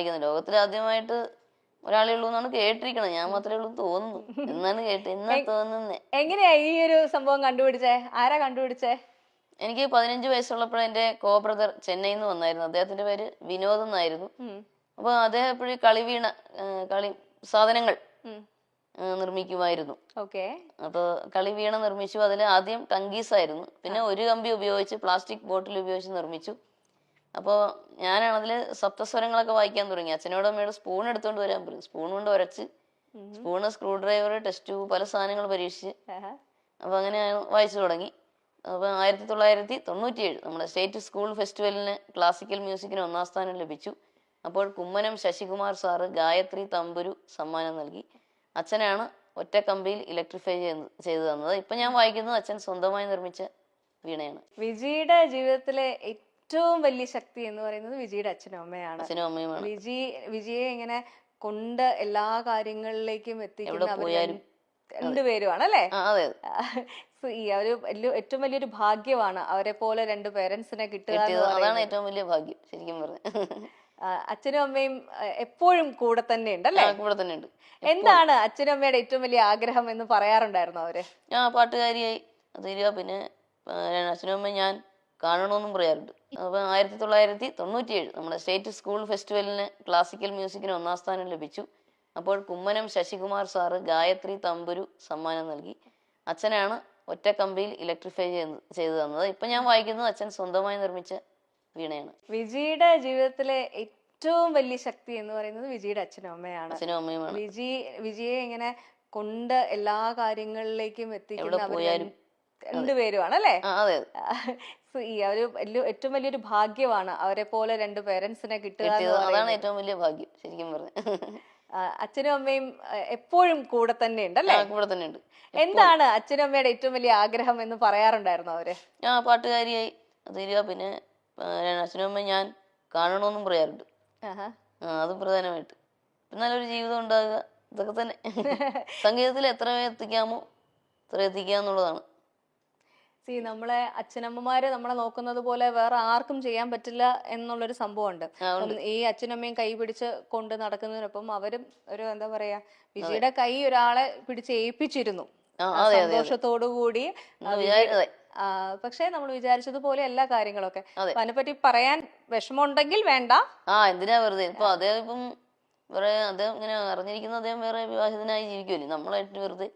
ലോകത്തിൽ ആദ്യമായിട്ട് ഒരാളേ ഉള്ളൂ എന്നാണ് കേട്ടിരിക്കണത്. ഞാൻ മാത്രമേ ഉള്ളൂ തോന്നുന്നു എന്നാണ് എന്നാ തോന്നുന്നേ. എങ്ങനെയാ ഈ ഒരു സംഭവം കണ്ടുപിടിച്ചേ? ആരാ കണ്ടുപിടിച്ചേ? എനിക്ക് 15 വയസ്സുള്ളപ്പോൾ എന്റെ കോ ബ്രദർ ചെന്നൈയിൽ നിന്ന് വന്നായിരുന്നു. അദ്ദേഹത്തിന്റെ പേര് വിനോദ് എന്നായിരുന്നു. അപ്പൊ അദ്ദേഹം എപ്പോഴും കളി സാധനങ്ങൾ നിർമ്മിക്കുമായിരുന്നു. അപ്പൊ കളി വീണ നിർമ്മിച്ചു. അതിൽ ആദ്യം ടങ്കീസ് ആയിരുന്നു, പിന്നെ ഒരു കമ്പി ഉപയോഗിച്ച് പ്ലാസ്റ്റിക് ബോട്ടിൽ ഉപയോഗിച്ച് നിർമ്മിച്ചു. അപ്പോൾ ഞാനാണ് അതിൽ സപ്തസ്വരങ്ങളൊക്കെ വായിക്കാൻ തുടങ്ങി. അച്ഛനോട് അമ്മയോട് സ്പൂൺ എടുത്തോണ്ട് വരാൻ പറയും. സ്പൂൺ കൊണ്ട് ഉരച്ച്, spoon, screw driver, test tube, പല സാധനങ്ങൾ പരീക്ഷിച്ച് അപ്പൊ അങ്ങനെ വായിച്ചു തുടങ്ങി. അപ്പൊ 1997 നമ്മുടെ സ്റ്റേറ്റ് സ്കൂൾ ഫെസ്റ്റിവലിന് ക്ലാസിക്കൽ മ്യൂസിക്കിന് 1ാം സ്ഥാനം ലഭിച്ചു. അപ്പോൾ കുമ്മനം ശശികുമാർ സാറ് ഗായത്രി തമ്പുരു സമ്മാനം നൽകി. അച്ഛനാണ് ഒറ്റ കമ്പിയിൽ ഇലക്ട്രിഫൈ ചെയ്തു തന്നത്. ഇപ്പൊ ഞാൻ വായിക്കുന്നത് അച്ഛൻ സ്വന്തമായി നിർമ്മിച്ച വീണയാണ്. വിജിയുടെ ജീവിതത്തിലെ ഏറ്റവും വലിയ ശക്തി എന്ന് പറയുന്നത് വിജിയുടെ അച്ഛനും അമ്മയാണ്. അച്ഛനും അമ്മയുമാണ്. വിജിയെ ഇങ്ങനെ കൊണ്ട് എല്ലാ കാര്യങ്ങളിലേക്കും എത്തിക്കുന്ന രണ്ടുപേരുമാണ് അല്ലേ? ഈ ഒരു ഏറ്റവും വലിയൊരു ഭാഗ്യമാണ് അവരെ പോലെ രണ്ട് പേരൻസിനെ കിട്ടുക. അതാണ് ഏറ്റവും വലിയ ഭാഗ്യം ശരിക്കും പറഞ്ഞു. അച്ഛനും അമ്മയും എപ്പോഴും കൂടെ തന്നെ ഉണ്ടല്ലേ? കൂടെ തന്നെ ഉണ്ട്. എന്താണ് അച്ഛനും അമ്മയുടെ ഏറ്റവും വലിയ ആഗ്രഹം എന്ന് പറയാറുണ്ടായിരുന്നു അവര്? പാട്ടുകാരിയായി തീരുക, പിന്നെ അച്ഛനും അമ്മയും ഞാൻ കാണണമെന്നും പറയാറുണ്ട്. അപ്പൊ 1997 നമ്മുടെ സ്റ്റേറ്റ് സ്കൂൾ ഫെസ്റ്റിവലിന് ക്ലാസിക്കൽ മ്യൂസിക്കിന് 1ാം സ്ഥാനം ലഭിച്ചു. അപ്പോൾ കുമ്മനം ശശികുമാർ സാറ് ഗായത്രി തമ്പുരു സമ്മാനം നൽകി. അച്ഛനാണ് ഒറ്റ കമ്പിയിൽ ഇലക്ട്രിഫൈ ചെയ്തു തന്നത്. ഇപ്പൊ ഞാൻ വായിക്കുന്നത് അച്ഛൻ സ്വന്തമായി നിർമ്മിച്ച വീണയാണ്. വിജിയുടെ ജീവിതത്തിലെ ഏറ്റവും വലിയ ശക്തി എന്ന് പറയുന്നത് വിജിയുടെ അച്ഛനും അമ്മയാണ്. അച്ഛനും അമ്മയുമാണ്. വിജിയെ ഇങ്ങനെ കൊണ്ട് എല്ലാ കാര്യങ്ങളിലേക്കും എത്തിക്കുന്ന രണ്ടുപേരുമാണ് അല്ലേ? ഈ ഒരു ഏറ്റവും വലിയൊരു ഭാഗ്യമാണ് അവരെ പോലെ രണ്ട് പേരൻസിനെ കിട്ടുക. അതാണ് ഏറ്റവും വലിയ ഭാഗ്യം ശരിക്കും പറഞ്ഞു. അച്ഛനും അമ്മയും എപ്പോഴും കൂടെ തന്നെ ഉണ്ടല്ലേ? കൂടെ തന്നെ ഉണ്ട്. എന്താണ് അച്ഛനും അമ്മയുടെ ഏറ്റവും വലിയ ആഗ്രഹം എന്ന് പറയാറുണ്ടായിരുന്നു അവര്? പാട്ടുകാരിയായി തീരുക, പിന്നെ അച്ഛനും അമ്മയും ഞാൻ കാണണമെന്നും പറയാറുണ്ട്. അത് പ്രധാനമായിട്ട്. നല്ലൊരു ജീവിതം ഉണ്ടാകുക, ഇതൊക്കെ തന്നെ. സംഗീതത്തിൽ എത്ര എത്തിക്കാമോ അത്ര എത്തിക്കുക എന്നുള്ളതാണ്. നമ്മളെ അച്ഛനമ്മമാര് നമ്മളെ നോക്കുന്നത് പോലെ വേറെ ആർക്കും ചെയ്യാൻ പറ്റില്ല എന്നുള്ളൊരു സംഭവമുണ്ട്. ഈ അച്ഛനമ്മയും കൈ പിടിച്ച് കൊണ്ട് നടക്കുന്നതിനൊപ്പം അവരും ഒരു എന്താ പറയാ, വിജിയുടെ കൈ ഒരാളെ പിടിച്ച് ഏൽപ്പിച്ചിരുന്നു സന്തോഷത്തോടു കൂടി. പക്ഷെ നമ്മൾ വിചാരിച്ചതുപോലെ എല്ലാ കാര്യങ്ങളൊക്കെ. അതിനെപ്പറ്റി പറയാൻ വിഷമമുണ്ടെങ്കിൽ വേണ്ട. എന്തിനാ വെറുതെ. ഇപ്പൊ അദ്ദേഹം അദ്ദേഹം ഇങ്ങനെ അറിഞ്ഞിരിക്കുന്ന അദ്ദേഹം വേറെ വിവാഹിതനായി ജീവിക്കുമല്ലേ, നമ്മളായിട്ട് വെറുതെ.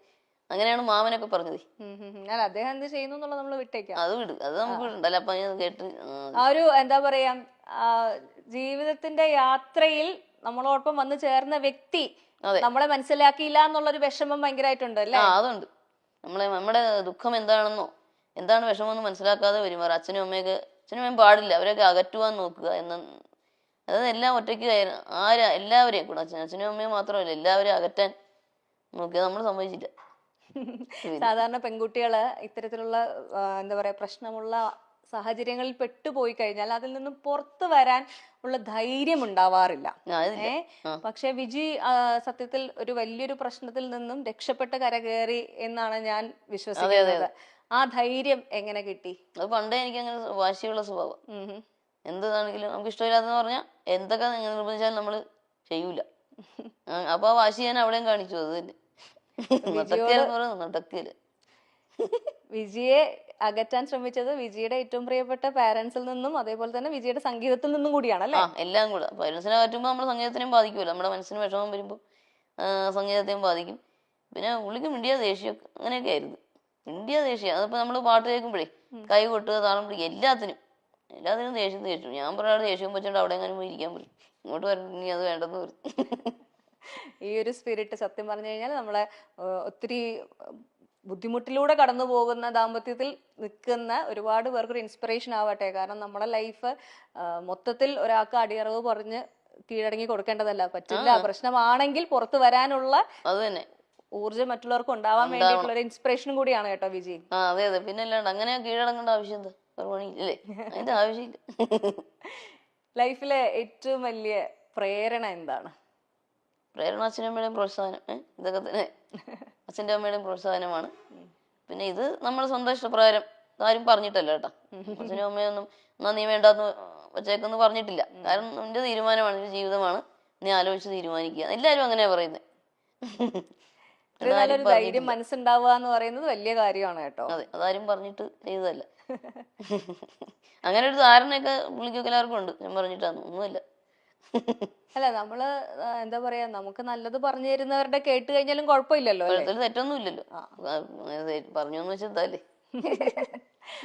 അങ്ങനെയാണ് മാമനൊക്കെ പറഞ്ഞത്. അദ്ദേഹം എന്ത് ചെയ്യുന്നു എന്നുള്ളത് നമ്മൾ വിട്ടേക്കാം. അത് വിട്, അത് നമുക്ക് വിടണ്ടല്ലോ. അപ്പൊ കേട്ട് ആ ഒരു എന്താ പറയാ, ജീവിതത്തിന്റെ യാത്രയിൽ നമ്മളോടൊപ്പം വന്ന് ചേർന്ന വ്യക്തി നമ്മളെ മനസ്സിലാക്കിയില്ല എന്നുള്ളൊരു വിഷമം ഭയങ്കരമായിട്ടുണ്ട് അല്ലേ? അതുണ്ട്. നമ്മുടെ ദുഃഖം എന്താണെന്നോ എന്താണ് വിഷമമെന്ന് മനസ്സിലാക്കാതെ പെരുമാറുക. അച്ഛനും അമ്മയും പാടില്ല, അവരൊക്കെ അകറ്റുവാൻ നോക്കുക അതെല്ലാം ഒറ്റയ്ക്ക് എല്ലാവരെയും കൂടെ അച്ഛനും അമ്മയും മാത്രമല്ല എല്ലാവരെയും അകറ്റാൻ നോക്കിയത് നമ്മൾ സമ്മതിച്ചില്ല. സാധാരണ പെൺകുട്ടികള് ഇത്തരത്തിലുള്ള എന്താ പറയാ പ്രശ്നമുള്ള സാഹചര്യങ്ങളിൽ പെട്ടുപോയി കഴിഞ്ഞാൽ അതിൽ നിന്നും പുറത്തു വരാൻ ഉള്ള ധൈര്യം ഉണ്ടാവാറില്ല. പക്ഷെ വിജി സത്യത്തിൽ ഒരു വലിയൊരു പ്രശ്നത്തിൽ നിന്നും രക്ഷപ്പെട്ട് കരകയറി എന്നാണ് ഞാൻ വിശ്വസിക്കുന്നത്. ആ ധൈര്യം എങ്ങനെ കിട്ടി? അത് പണ്ടേ എനിക്ക് അങ്ങനെ വാശിയുള്ള സ്വഭാവം. എന്താണെങ്കിലും നമുക്ക് ഇഷ്ടമില്ലാത്തെന്ന് പറഞ്ഞാൽ എന്തൊക്കെ നിർബന്ധിച്ചാലും നമ്മള് ചെയ്യൂല. അപ്പൊ ആ വാശി ഞാൻ അവിടെയും കാണിച്ചു. അത് തന്നെ വിജിയെ അകറ്റാൻ ശ്രമിച്ചത് വിജിയുടെ ഏറ്റവും പ്രിയപ്പെട്ട പാരന്റ്സിൽ നിന്നും അതേപോലെ തന്നെ വിജിയുടെ സംഗീതത്തിൽ നിന്നും കൂടിയാണല്ലേ? എല്ലാം കൂടെ. പാരന്റ്സിനെ അകറ്റുമ്പോൾ നമ്മുടെ സംഗീതത്തിനെയും ബാധിക്കുമല്ലോ. നമ്മുടെ മനസ്സിന് വിഷമം വരുമ്പോൾ സംഗീതത്തെയും ബാധിക്കും. പിന്നെ പുള്ളിക്ക് മിണ്ടിയ ദേഷ്യമൊക്കെ അങ്ങനെയൊക്കെ ആയിരുന്നു. മിണ്ടിയ ദേഷ്യം. അതിപ്പോ നമ്മള് പാട്ട് കേൾക്കുമ്പോഴേ കൈ കൊട്ടുക, താളം പിടിക്കുക, എല്ലാത്തിനും ദേഷ്യം. ഞാൻ പറയാതെ ദേഷ്യം വെച്ചോണ്ട് അവിടെ എങ്ങനെ പോയി ഇരിക്കാൻ പറയും. ഇങ്ങോട്ട് വരണമെങ്കിൽ അത് വേണ്ടെന്ന് പറയും. ഈ ഒരു സ്പിരിറ്റ് സത്യം പറഞ്ഞു കഴിഞ്ഞാൽ നമ്മളെ ഒത്തിരി ബുദ്ധിമുട്ടിലൂടെ കടന്നു പോകുന്ന ദാമ്പത്യത്തിൽ നിൽക്കുന്ന ഒരുപാട് പേർക്കൊരു ഇൻസ്പിറേഷൻ ആവട്ടെ. കാരണം നമ്മുടെ ലൈഫ് മൊത്തത്തിൽ ഒരാൾക്ക് അടിയറവ് പറഞ്ഞ് കീഴടങ്ങി കൊടുക്കേണ്ടതല്ല. പറ്റില്ല, പ്രശ്നമാണെങ്കിൽ പുറത്തു വരാനുള്ള അത് തന്നെ ഊർജ്ജം മറ്റുള്ളവർക്ക് ഉണ്ടാവാൻ വേണ്ടിയിട്ടുള്ള ഒരു ഇൻസ്പിറേഷനും കൂടിയാണ് കേട്ടോ വിജി. അതെ അതെ. പിന്നെ അല്ലാണ്ട് അങ്ങനെ കീഴടങ്ങേണ്ട ആവശ്യം എന്താ? അതിന്റെ ആവശ്യമില്ല. ലൈഫിലെ ഏറ്റവും വലിയ പ്രേരണ എന്താണ്? പ്രേരണ അച്ഛനും അമ്മയുടെയും പ്രോത്സാഹനം. ഇതൊക്കെ തന്നെ അച്ഛൻ്റെ അമ്മയുടെയും പ്രോത്സാഹനമാണ്. പിന്നെ ഇത് നമ്മുടെ സ്വന്തം ഇഷ്ടപ്രകാരം ആരും പറഞ്ഞിട്ടല്ല കേട്ടോ. അച്ഛനും അമ്മയൊന്നും എന്നാ നീ വേണ്ടാന്ന് വച്ചേക്കെന്ന് പറഞ്ഞിട്ടില്ല. കാരണം നിന്റെ തീരുമാനമാണ്, നിന്റെ ജീവിതമാണ്, നീ ആലോചിച്ച് തീരുമാനിക്കുക. എല്ലാരും അങ്ങനെയാ പറയുന്നത്. നല്ലൊരു ധൈര്യം മനസ്സുണ്ടാവുക എന്ന് പറയുന്നത് വലിയ കാര്യമാണ് കേട്ടോ. അതെ, അതാരും പറഞ്ഞിട്ട് ചെയ്തതല്ല. അങ്ങനെ ഒരു ധാരണയൊക്കെ പുള്ളിക്കൊക്കെ എല്ലാവർക്കും ഉണ്ട്. ഞാൻ പറഞ്ഞിട്ടാണ് ഒന്നുമില്ല. അല്ല നമ്മള് എന്താ പറയാ, നമുക്ക് നല്ലത് പറഞ്ഞു തരുന്നവരുടെ കേട്ട് കഴിഞ്ഞാലും കുഴപ്പമില്ലല്ലോ. തെറ്റൊന്നും ഇല്ലല്ലോ. പറഞ്ഞു എന്ന് വെച്ചാൽ